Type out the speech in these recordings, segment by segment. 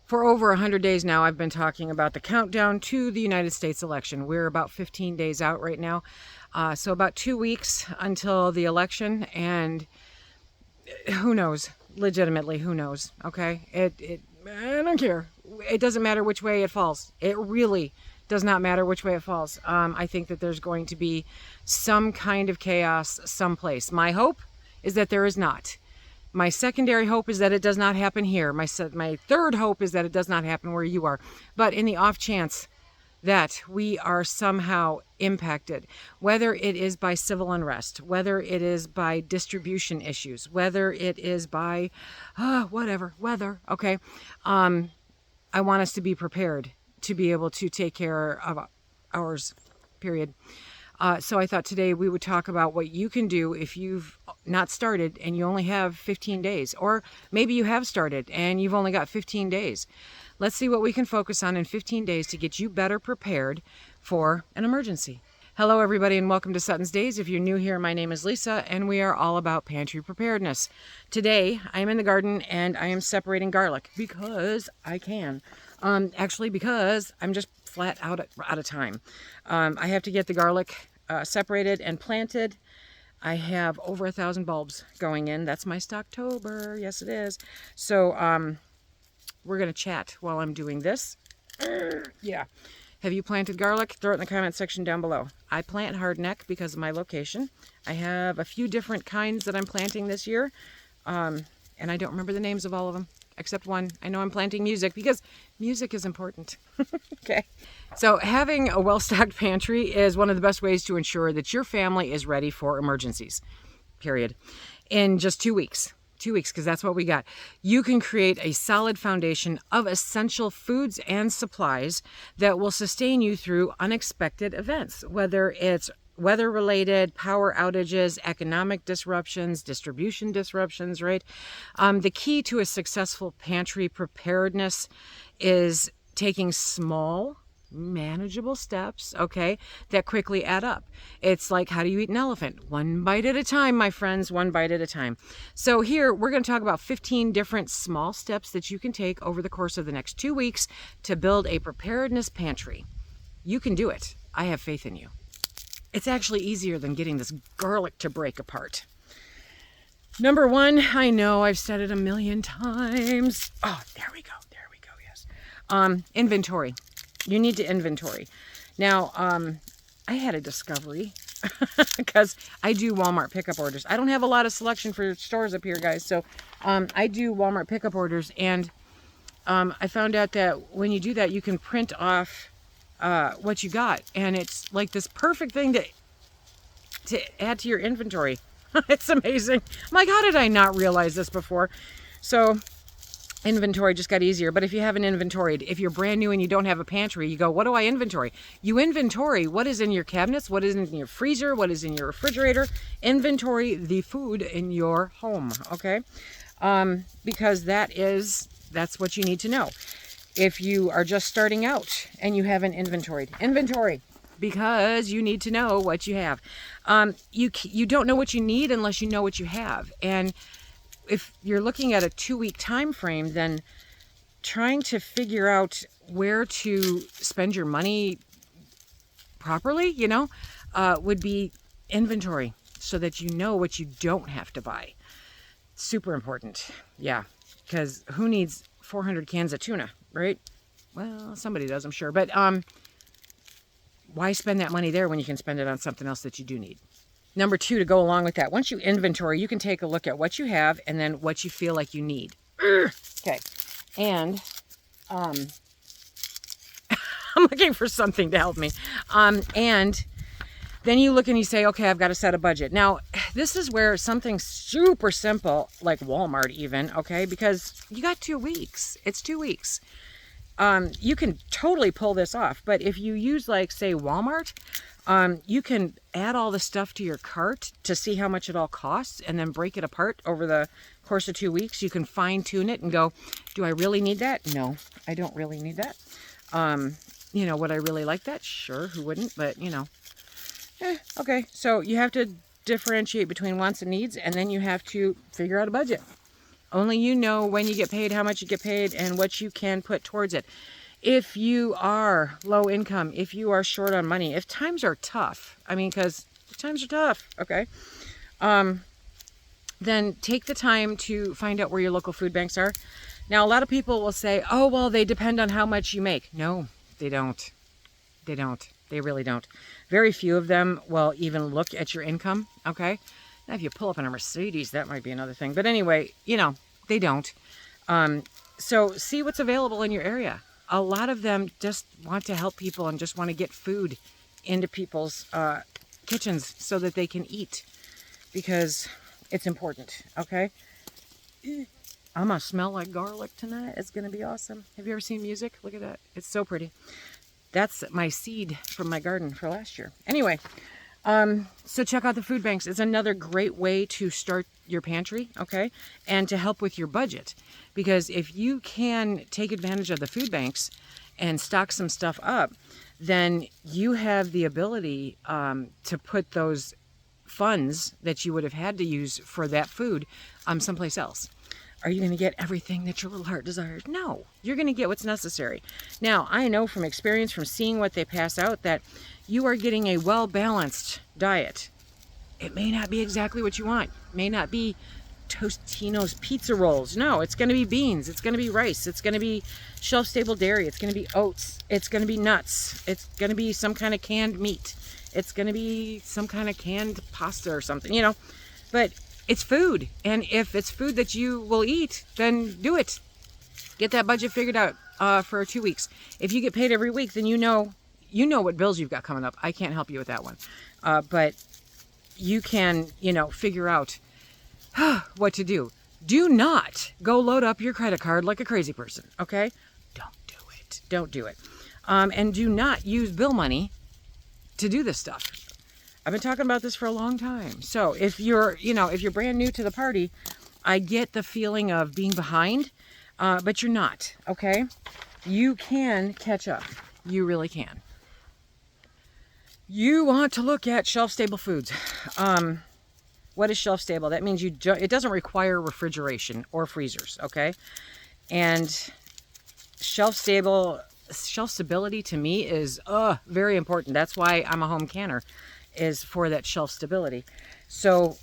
For over 100 days now, I've been talking about the countdown to the United States election. We're about 15 days out right now. So about 2 weeks until the election, and who knows? Legitimately, who knows? Okay? I don't care. It doesn't matter which way it falls. It really does not matter which way it falls. I think that there's going to be some kind of chaos someplace. My hope is that there is not. My secondary hope is that it does not happen here. My third hope is that it does not happen where you are. But in the off chance that we are somehow impacted, whether it is by civil unrest, whether it is by distribution issues, whether it is by whatever, weather, okay, I want us to be prepared to be able to take care of ours, period. So I thought today we would talk about what you can do if you've not started and you only have 15 days. Or maybe you have started and you've only got 15 days. Let's see what we can focus on in 15 days to get you better prepared for an emergency. Hello everybody and welcome to SuttonsDaze. If you're new here, my name is Lisa and we are all about pantry preparedness. Today I am in the garden and I am separating garlic because I can. Actually because I'm just flat out of time. I have to get the garlic separated and planted. I have over 1,000 bulbs going in. That's my Stocktober. Yes, it is. So we're going to chat while I'm doing this. Yeah. Have you planted garlic? Throw it in the comment section down below. I plant hardneck because of my location. I have a few different kinds that I'm planting this year. And I don't remember the names of all of them, except one. I know I'm planting music because music is important. Okay. So having a well-stocked pantry is one of the best ways to ensure that your family is ready for emergencies, period. In just 2 weeks. 2 weeks, because that's what we got. You can create a solid foundation of essential foods and supplies that will sustain you through unexpected events, whether it's weather-related, power outages, economic disruptions, distribution disruptions, right? The key to a successful pantry preparedness is taking small, manageable steps, okay, that quickly add up. It's like, how do you eat an elephant? One bite at a time, my friends, one bite at a time. So here, we're going to talk about 15 different small steps that you can take over the course of the next 2 weeks to build a preparedness pantry. You can do it. I have faith in you. It's actually easier than getting this garlic to break apart. Number one, I know I've said it a million times. Oh, there we go, yes. Inventory. You need to inventory. Now, I had a discovery because I do Walmart pickup orders. I don't have a lot of selection for stores up here, guys. So I do Walmart pickup orders, and I found out that when you do that, you can print off what you got, and it's like this perfect thing to add to your inventory. It's amazing. I'm like, how did I not realize this before? So inventory just got easier. But if you haven't inventoried, if you're brand new and you don't have a pantry, you go, what do I inventory? You inventory what is in your cabinets, what is in your freezer, what is in your refrigerator. Inventory the food in your home, okay? Because that's what you need to know. If you are just starting out and you haven't inventoried, inventory, because you need to know what you have. You don't know what you need unless you know what you have. And if you're looking at a 2-week time frame, then trying to figure out where to spend your money properly, would be inventory, so that you know what you don't have to buy. Super important. Yeah, because who needs 400 cans of tuna, right? Well, somebody does, I'm sure. But why spend that money there when you can spend it on something else that you do need? Number two, to go along with that, once you inventory, you can take a look at what you have and then what you feel like you need. Okay. And I'm looking for something to help me. And then you look and you say, okay, I've got to set a budget. Now, this is where something super simple, like Walmart even, okay, because you got 2 weeks. It's 2 weeks. You can totally pull this off. But if you use, like, say, Walmart, you can add all the stuff to your cart to see how much it all costs and then break it apart over the course of 2 weeks. You can fine tune it and go, do I really need that? No, I don't really need that. Would I really like that? Sure, who wouldn't? But, okay. So you have to differentiate between wants and needs, and then you have to figure out a budget. Only you know when you get paid, how much you get paid, and what you can put towards it. If you are low income, if you are short on money, if times are tough, I mean, because times are tough, okay, then take the time to find out where your local food banks are. Now, a lot of people will say, oh, well, they depend on how much you make. No, they don't. They don't. They really don't. Very few of them will even look at your income, okay? Now, if you pull up in a Mercedes, that might be another thing. But anyway, you know, they don't. So see what's available in your area. A lot of them just want to help people and just want to get food into people's kitchens so that they can eat, because it's important, okay? I'm going to smell like garlic tonight. It's going to be awesome. Have you ever seen music? Look at that. It's so pretty. That's my seed from my garden for last year. Anyway, so check out the food banks. It's another great way to start your pantry, okay? And to help with your budget. Because if you can take advantage of the food banks and stock some stuff up, then you have the ability to put those funds that you would have had to use for that food someplace else. Are you going to get everything that your little heart desires? No, you're going to get what's necessary. Now, I know from experience, from seeing what they pass out, that you are getting a well-balanced diet. It may not be exactly what you want. It may not be Tostino's pizza rolls. No, it's going to be beans. It's going to be rice. It's going to be shelf-stable dairy. It's going to be oats. It's going to be nuts. It's going to be some kind of canned meat. It's going to be some kind of canned pasta or something, you know. But it's food, and if it's food that you will eat, then do it. Get that budget figured out for 2 weeks. If you get paid every week, then you know what bills you've got coming up. I can't help you with that one, but you can, figure out what to do. Do not go load up your credit card like a crazy person, okay? Don't do it. Don't do it. And do not use bill money to do this stuff. I've been talking about this for a long time. So if you're brand new to the party, I get the feeling of being behind, but you're not, okay? You can catch up. You really can. You want to look at shelf-stable foods. What is shelf-stable? That means it doesn't require refrigeration or freezers, okay? And shelf stability to me is very important. That's why I'm a home canner, is for that shelf stability. So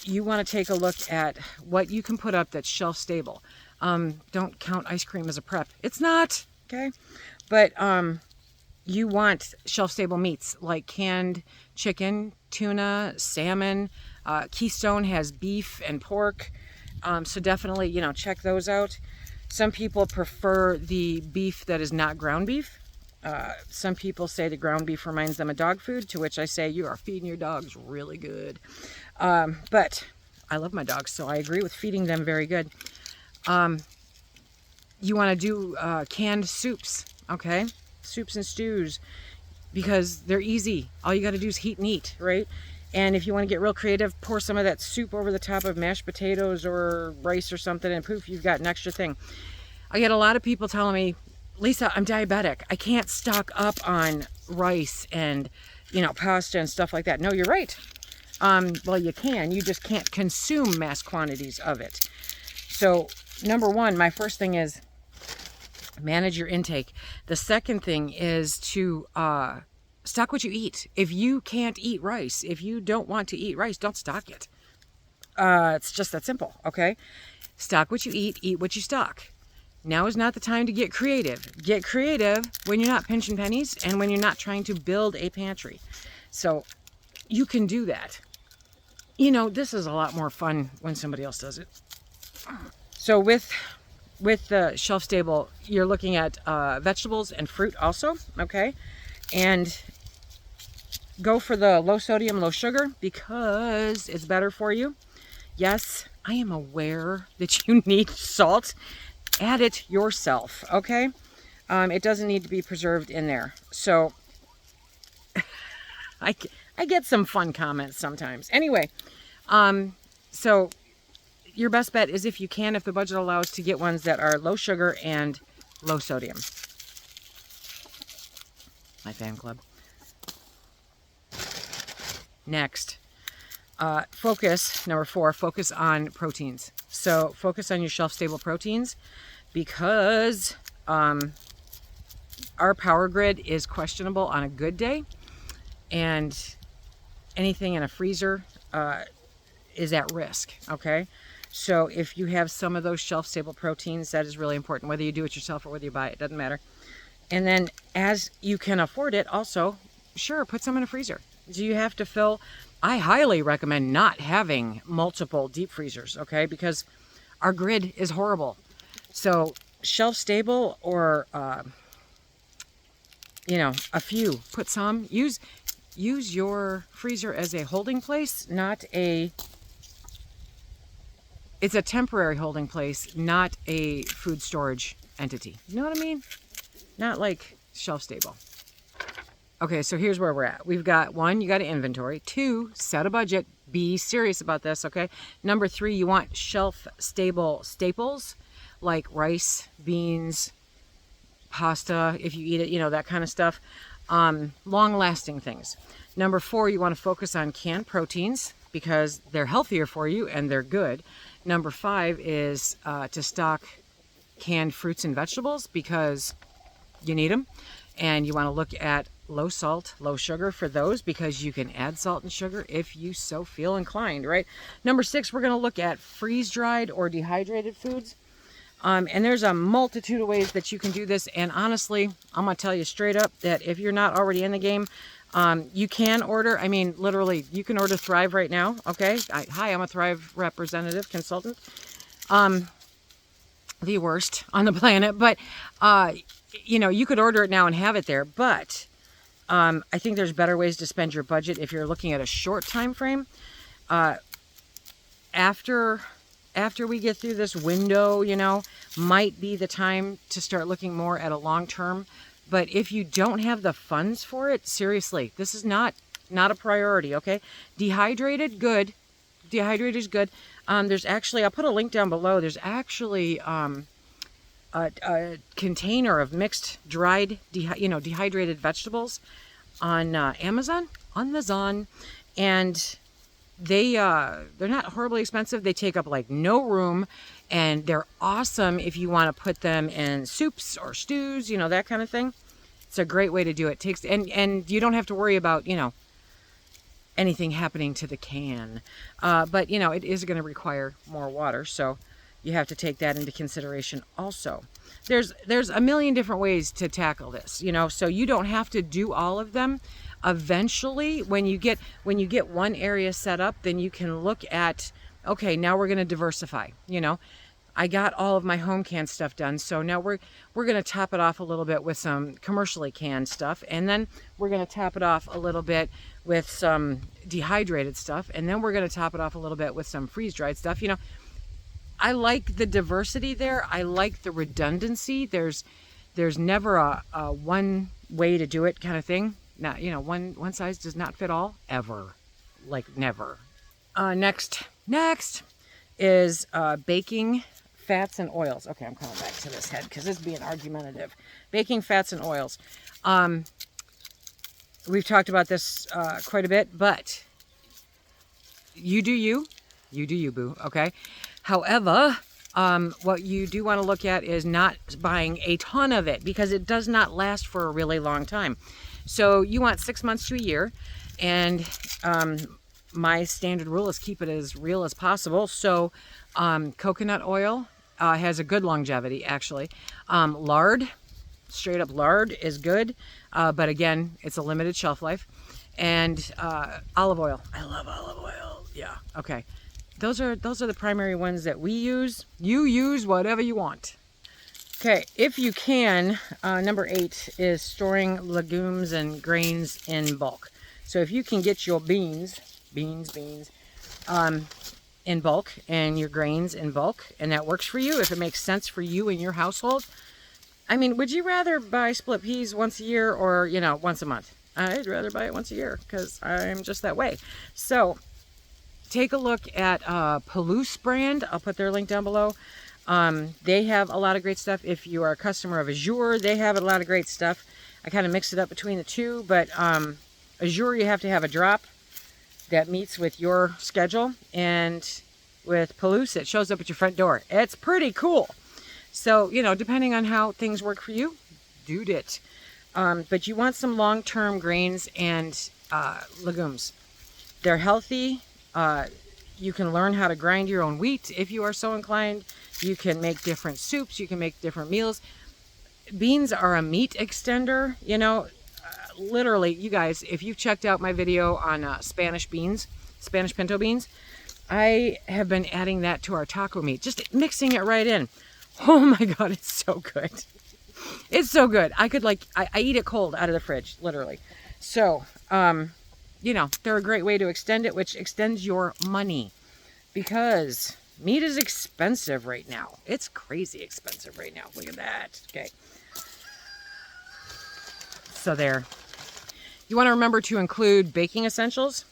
you want to take a look at what you can put up that's shelf stable. Don't count ice cream as a prep. It's not, okay? But you want shelf stable meats like canned chicken, tuna, salmon. Keystone has beef and pork. So definitely, check those out. Some people prefer the beef that is not ground beef. Some people say the ground beef reminds them of dog food, to which I say you are feeding your dogs really good. But I love my dogs, so I agree with feeding them very good. You want to do canned soups, okay? Soups and stews, because they're easy. All you got to do is heat and eat, right? And if you want to get real creative, pour some of that soup over the top of mashed potatoes or rice or something, and poof, you've got an extra thing. I get a lot of people telling me, Lisa, I'm diabetic. I can't stock up on rice and, pasta and stuff like that. No, you're right. Well, you can. You just can't consume mass quantities of it. So, number one, my first thing is manage your intake. The second thing is to stock what you eat. If you can't eat rice, if you don't want to eat rice, don't stock it. It's just that simple, okay? Stock what you eat what you stock. Now is not the time to get creative. Get creative when you're not pinching pennies and when you're not trying to build a pantry. So you can do that. This is a lot more fun when somebody else does it. So with the shelf stable, you're looking at vegetables and fruit also, okay? And go for the low sodium, low sugar, because it's better for you. Yes, I am aware that you need salt. Add it yourself, okay? It doesn't need to be preserved in there. So I get some fun comments sometimes. Anyway, so your best bet is, if you can, if the budget allows, to get ones that are low sugar and low sodium. My fan club. Next, Number 4, focus on proteins. So focus on your shelf-stable proteins, because our power grid is questionable on a good day, and anything in a freezer is at risk, okay? So if you have some of those shelf-stable proteins, that is really important, whether you do it yourself or whether you buy it, doesn't matter. And then as you can afford it, also, sure, put some in a freezer. Do you have to fill? I highly recommend not having multiple deep freezers, okay? Because our grid is horrible. So shelf-stable, or, you know, a few. Put some. Use your freezer as a holding place, not a... It's a temporary holding place, not a food storage entity. You know what I mean? Not like shelf stable. Okay, so here's where we're at. We've got 1, you got to inventory. 2, set a budget. Be serious about this, okay? Number 3, you want shelf stable staples like rice, beans, pasta, if you eat it, you know, that kind of stuff. Long lasting things. Number 4, you want to focus on canned proteins because they're healthier for you and they're good. Number 5 is to stock canned fruits and vegetables because you need them. And you want to look at low salt, low sugar for those, because you can add salt and sugar if you so feel inclined, right? Number 6, we're going to look at freeze-dried or dehydrated foods. And there's a multitude of ways that you can do this. And honestly, I'm going to tell you straight up that if you're not already in the game, you can order, I mean, literally, you can order Thrive right now, okay? Hi, I'm a Thrive representative consultant. The worst on the planet, but, you know, you could order it now and have it there, but I think there's better ways to spend your budget if you're looking at a short time frame. After we get through this window, you know, might be the time to start looking more at a long term. But if you don't have the funds for it, seriously, this is not a priority, okay? Dehydrated, good. Dehydrated is good. There's actually, I'll put a link down below. There's actually a container of mixed dried, dehydrated vegetables on Amazon, and they're not horribly expensive. They take up like no room, and they're awesome if you want to put them in soups or stews, you know, that kind of thing. It's a great way to do it. And you don't have to worry about, you know, anything happening to the can. But, you know, it is going to require more water, so you have to take that into consideration also. There's a million different ways to tackle this, you know, so you don't have to do all of them. Eventually, when you get one area set up, then you can look at, okay, now we're going to diversify. You know, I got all of my home canned stuff done, so now we're going to top it off a little bit with some commercially canned stuff, and then we're going to top it off a little bit with some dehydrated stuff, and then we're going to top it off a little bit with some freeze-dried stuff. You know, I like the diversity there. I like the redundancy. There's never a one way to do it kind of thing. Not, you know, one size does not fit all, ever. Like, never. Next is baking fats and oils. Okay, I'm coming back to this head because it's being argumentative. Baking fats and oils. We've talked about this quite a bit, but you do you. You do you, boo, okay? However, what you do want to look at is not buying a ton of it because it does not last for a really long time. So you want 6 months to a year, and my standard rule is keep it as real as possible. So coconut oil has a good longevity, actually. Lard, straight up lard is good, but again, it's a limited shelf life. And olive oil. I love olive oil. Yeah, okay. Those are the primary ones that we use. You use whatever you want. Okay, if you can, number 8 is storing legumes and grains in bulk. So if you can get your beans in bulk and your grains in bulk, and that works for you, if it makes sense for you and your household. I mean, would you rather buy split peas once a year or, you know, once a month? I'd rather buy it once a year because I'm just that way. So take a look at Palouse brand. I'll put their link down below. They have a lot of great stuff. If you are a customer of Azure, they have a lot of great stuff. I kind of mix it up between the two, but Azure, you have to have a drop. that meets with your schedule, and with Palouse, it shows up at your front door. It's pretty cool. So, you know, depending on how things work for you, do it. But you want some long-term grains and legumes. They're healthy. You can learn how to grind your own wheat if you are so inclined. You can make different soups. You can make different meals. Beans are a meat extender. You know, literally, you guys, if you've checked out my video on Spanish beans, Spanish pinto beans, I have been adding that to our taco meat, just mixing it right in. Oh my God, it's so good. It's so good. I could I eat it cold out of the fridge, literally. So, you know, they're a great way to extend it, which extends your money, because meat is expensive right now. It's crazy expensive right now. Look at that. Okay. So there. You want to remember to include baking essentials.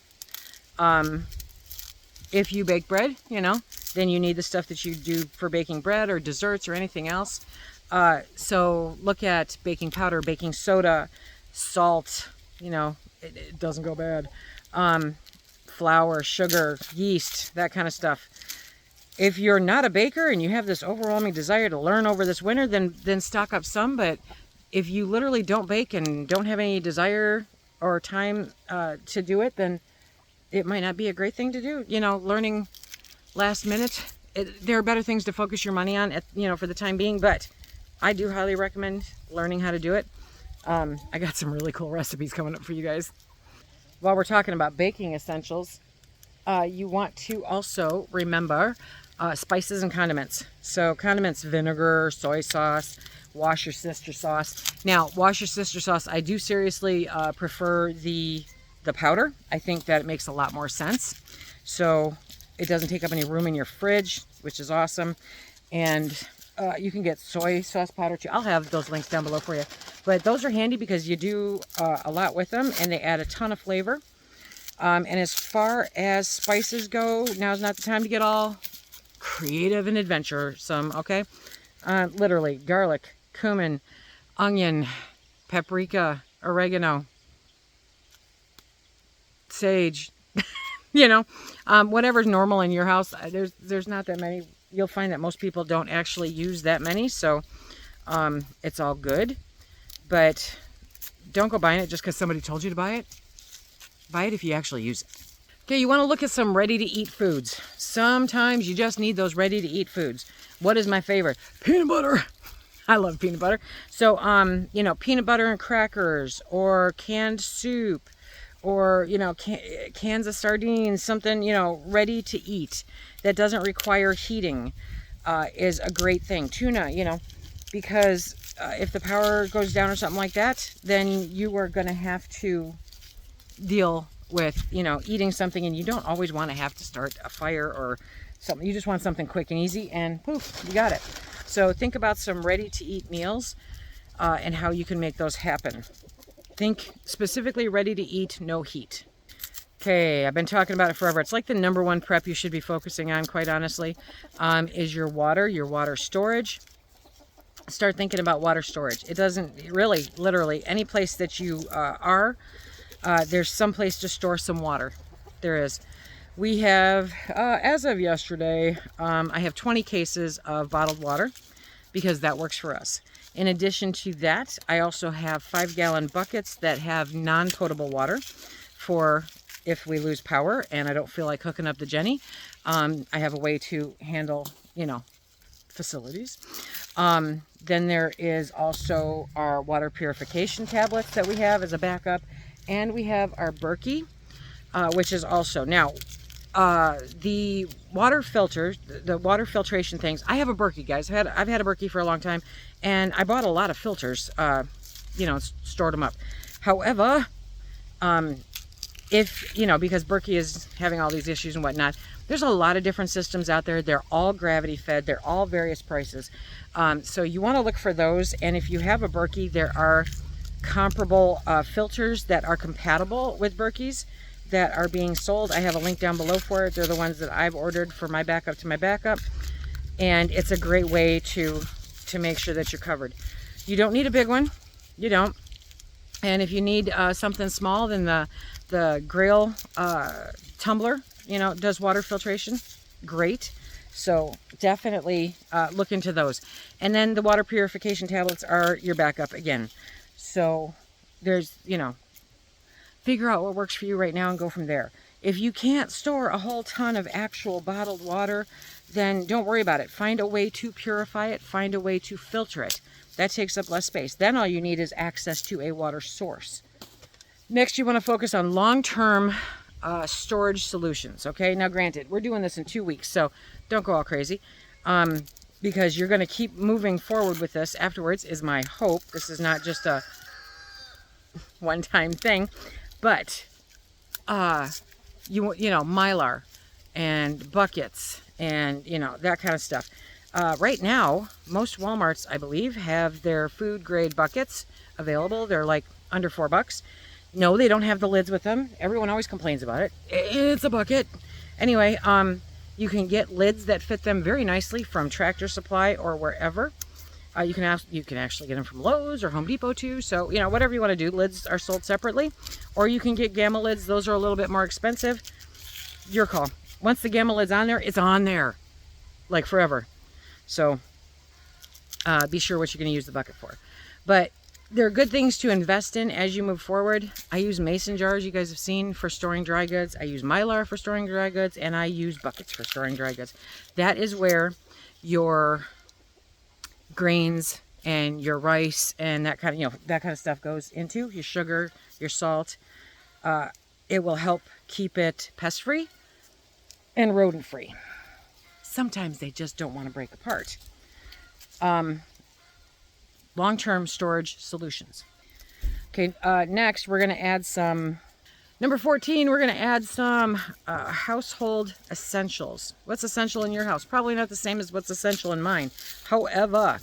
If you bake bread, you know, then you need the stuff that you do for baking bread or desserts or anything else. So look at baking powder, baking soda, salt, you know, it doesn't go bad. Flour, sugar, yeast, that kind of stuff. If you're not a baker and you have this overwhelming desire to learn over this winter, then stock up some. But if you literally don't bake and don't have any desire or time to do it, then it might not be a great thing to do. You know, learning last minute, there are better things to focus your money on, you know, for the time being. But I do highly recommend learning how to do it. I got some really cool recipes coming up for you guys. While we're talking about baking essentials, you want to also remember spices and condiments. So condiments, vinegar, soy sauce, Worcestershire sauce. Now, Worcestershire sauce, I do seriously prefer the powder. I think that it makes a lot more sense. So it doesn't take up any room in your fridge, which is awesome. And you can get soy sauce powder too. I'll have those links down below for you. But those are handy because you do a lot with them, and they add a ton of flavor. And as far as spices go, now's not the time to get all creative and adventuresome, okay? Literally, garlic, cumin, onion, paprika, oregano, sage, you know, whatever's normal in your house. There's not that many. You'll find that most people don't actually use that many, so it's all good. But don't go buying it just because somebody told you to buy it. Buy it if you actually use it. Okay, you want to look at some ready-to-eat foods. Sometimes you just need those ready-to-eat foods. What is my favorite? Peanut butter. I love peanut butter. So, you know, peanut butter and crackers, or canned soup, or, you know, cans of sardines, something, you know, ready to eat that doesn't require heating is a great thing. Tuna, you know, because if the power goes down or something like that, then you are going to have to deal with, you know, eating something, and you don't always want to have to start a fire or something. You just want something quick and easy, and poof, you got it. So think about some ready-to-eat meals and how you can make those happen. Think specifically ready-to-eat, no heat. Okay, I've been talking about it forever. It's like the number one prep you should be focusing on, quite honestly, is your water storage. Start thinking about water storage. It doesn't really, literally, any place that you are, there's some place to store some water. There is. We have, as of yesterday, I have 20 cases of bottled water because that works for us. In addition to that, I also have 5-gallon buckets that have non-potable water for if we lose power and I don't feel like hooking up the Jenny. I have a way to handle, you know, facilities. Then there is also our water purification tablets that we have as a backup. And we have our Berkey, which is also, now, the water filters, the water filtration things, I have a Berkey, guys. I've had a Berkey for a long time, and I bought a lot of filters, you know, stored them up. However, if, you know, because Berkey is having all these issues and whatnot, there's a lot of different systems out there. They're all gravity fed. They're all various prices. So you want to look for those. And if you have a Berkey, there are comparable filters that are compatible with Berkeys that are being sold. I have a link down below for it. They're the ones that I've ordered for my backup to my backup. And it's a great way to make sure that you're covered. You don't need a big one. You don't. And if you need something small, then the The Grail tumbler, you know, does water filtration. Great. So definitely look into those. And then the water purification tablets are your backup again. So there's, you know, figure out what works for you right now and go from there. If you can't store a whole ton of actual bottled water, then don't worry about it. Find a way to purify it. Find a way to filter it. That takes up less space. Then all you need is access to a water source. Next, you want to focus on long-term storage solutions. Okay, now granted, we're doing this in 2 weeks, so don't go all crazy, because you're going to keep moving forward with this afterwards, is my hope. This is not just a one-time thing, but you know, Mylar and buckets and, you know, that kind of stuff. Right now, most Walmarts, I believe, have their food grade buckets available. They're like under $4. No, they don't have the lids with them. Everyone always complains about it. It's a bucket. Anyway, you can get lids that fit them very nicely from Tractor Supply or wherever. You can actually get them from Lowe's or Home Depot too. So, you know, whatever you want to do. Lids are sold separately. Or you can get Gamma lids. Those are a little bit more expensive. Your call. Once the Gamma lid's on there, it's on there. Like forever. So, be sure what you're going to use the bucket for. But there are good things to invest in as you move forward. I use mason jars, you guys have seen, for storing dry goods. I use Mylar for storing dry goods, and I use buckets for storing dry goods. That is where your grains and your rice and that kind of, you know, that kind of stuff goes into. Your sugar, your salt. It will help keep it pest-free and rodent-free. Sometimes they just don't want to break apart. Long-term storage solutions. Okay, next we're going to add some, number 14, we're going to add some household essentials. What's essential in your house? Probably not the same as what's essential in mine. However,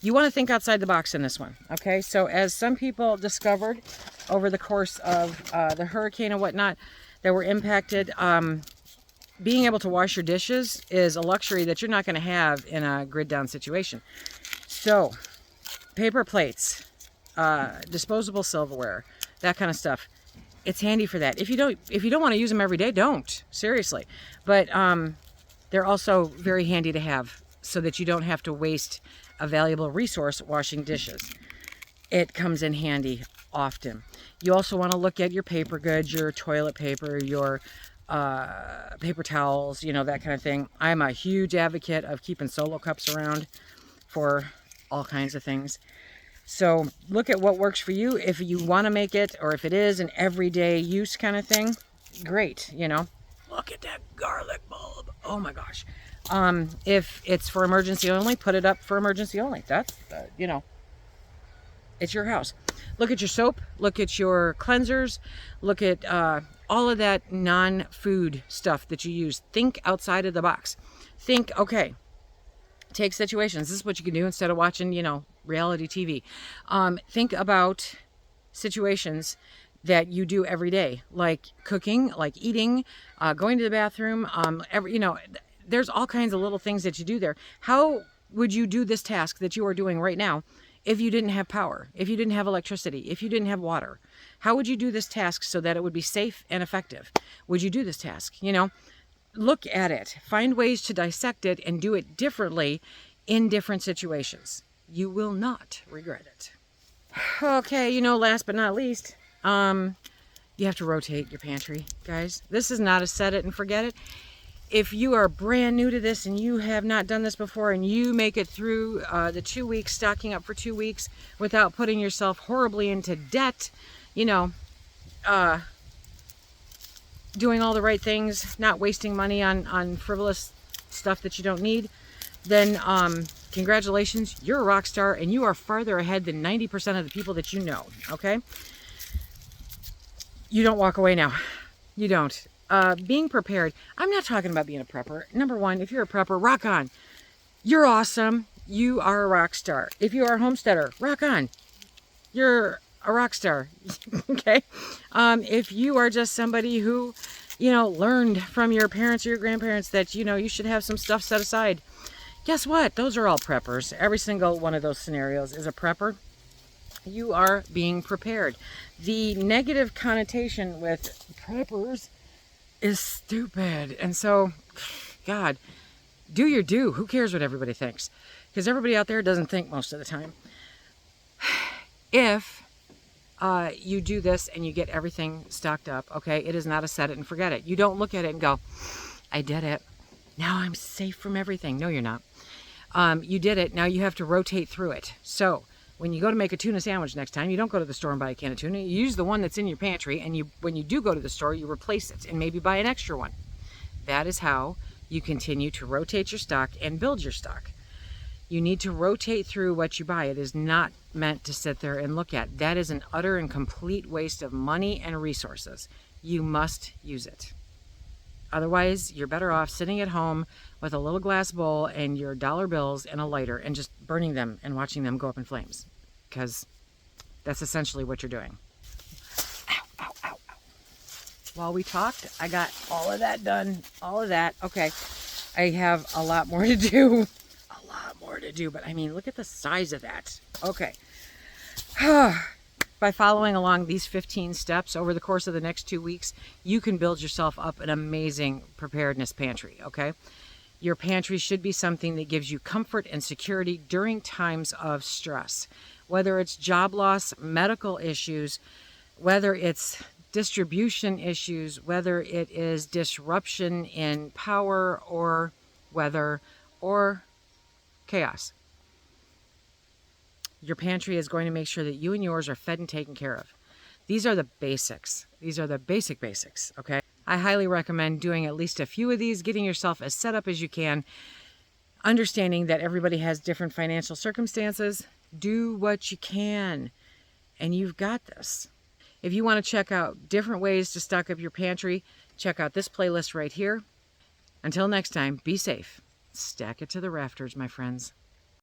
you want to think outside the box in this one. Okay, so as some people discovered over the course of the hurricane and whatnot that were impacted, being able to wash your dishes is a luxury that you're not going to have in a grid down situation. So, paper plates, disposable silverware, that kind of stuff. It's handy for that. If you don't want to use them every day, don't. Seriously. But they're also very handy to have so that you don't have to waste a valuable resource washing dishes. It comes in handy often. You also want to look at your paper goods, your toilet paper, your paper towels, you know, that kind of thing. I'm a huge advocate of keeping solo cups around for all kinds of things. So look at what works for you. If you want to make it, or if it is an everyday use kind of thing, great, you know. Look at that garlic bulb. Oh my gosh. If it's for emergency only, put it up for emergency only. That's, you know, it's your house. Look at your soap. Look at your cleansers. Look at all of that non-food stuff that you use. Think outside of the box. Think, okay, take situations. This is what you can do instead of watching, you know, reality TV. Think about situations that you do every day, like cooking, like eating, going to the bathroom, you know, there's all kinds of little things that you do there. How would you do this task that you are doing right now if you didn't have power, if you didn't have electricity, if you didn't have water? How would you do this task so that it would be safe and effective? Would you do this task? You know, look at it, find ways to dissect it and do it differently in different situations. You will not regret it. Okay, you know, last but not least, you have to rotate your pantry, guys. This is not a set it and forget it. If you are brand new to this and you have not done this before and you make it through the 2 weeks, stocking up for 2 weeks without putting yourself horribly into debt, you know, doing all the right things, not wasting money on frivolous stuff that you don't need, then congratulations, you're a rock star and you are farther ahead than 90% of the people that you know, okay? You don't walk away now. You don't. Being prepared, I'm not talking about being a prepper. Number one, if you're a prepper, rock on. You're awesome. You are a rock star. If you are a homesteader, rock on. You're a rock star. Okay? If you are just somebody who, you know, learned from your parents or your grandparents that, you know, you should have some stuff set aside, guess what? Those are all preppers. Every single one of those scenarios is a prepper. You are being prepared. The negative connotation with preppers is stupid. And so, God, do your do. Who cares what everybody thinks? Because everybody out there doesn't think most of the time. If you do this and you get everything stocked up, okay, it is not a set it and forget it. You don't look at it and go, I did it. Now I'm safe from everything. No, you're not. You did it. Now you have to rotate through it. So when you go to make a tuna sandwich next time, you don't go to the store and buy a can of tuna. You use the one that's in your pantry, and when you do go to the store, you replace it and maybe buy an extra one. That is how you continue to rotate your stock and build your stock. You need to rotate through what you buy. It is not meant to sit there and look at. That is an utter and complete waste of money and resources. You must use it. Otherwise, you're better off sitting at home with a little glass bowl and your dollar bills and a lighter and just burning them and watching them go up in flames. Because that's essentially what you're doing. Ow, ow, ow, ow. While we talked, I got all of that done. All of that. Okay. I have a lot more to do. A lot more to do. But I mean, look at the size of that. Okay. By following along these 15 steps over the course of the next 2 weeks, you can build yourself up an amazing preparedness pantry, okay? Your pantry should be something that gives you comfort and security during times of stress. Whether it's job loss, medical issues, whether it's distribution issues, whether it is disruption in power or weather or chaos. Your pantry is going to make sure that you and yours are fed and taken care of. These are the basics. These are the basics, okay? I highly recommend doing at least a few of these, getting yourself as set up as you can, understanding that everybody has different financial circumstances. Do what you can, and you've got this. If you want to check out different ways to stock up your pantry, check out this playlist right here. Until next time, be safe. Stack it to the rafters, my friends.